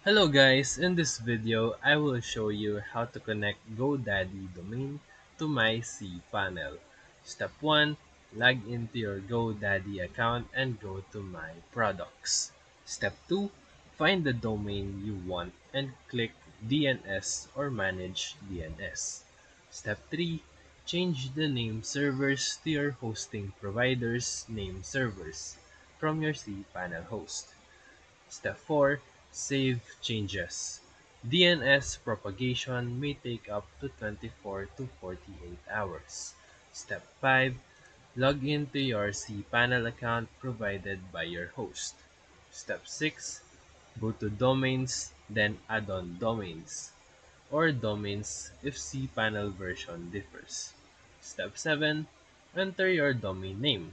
Hello guys, in this video I will show you how to connect GoDaddy domain to my cPanel. Step 1. Log into your GoDaddy account and go to My Products. Step 2. Find the domain you want and click DNS or Manage DNS. Step 3. Change the name servers to your hosting provider's name servers from your cPanel host. Step 4. Save changes. DNS propagation may take up to 24 to 48 hours. Step 5. Log into your cPanel account provided by your host. Step 6. Go to Domains, then Add-on Domains, or Domains if cPanel version differs. Step 7. Enter your domain name.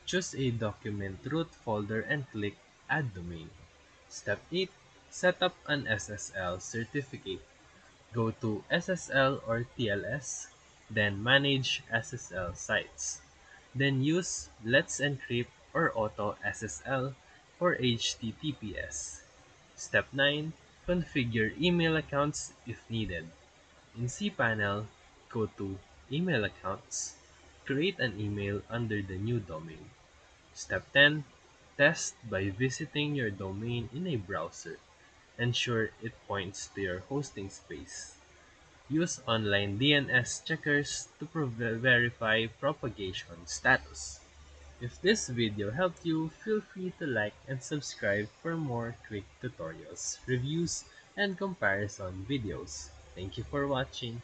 Choose a document root folder and click Add Domain. Step 8. Set up an SSL certificate. Go to SSL or TLS, then Manage SSL sites. Then use Let's Encrypt or Auto SSL for HTTPS. Step 9. Configure email accounts if needed. In cPanel, go to Email Accounts. Create an email under the new domain. Step 10. Test by visiting your domain in a browser. Ensure it points to your hosting space. Use online DNS checkers to verify propagation status. If this video helped you, feel free to like and subscribe for more quick tutorials, reviews, and comparison videos. Thank you for watching.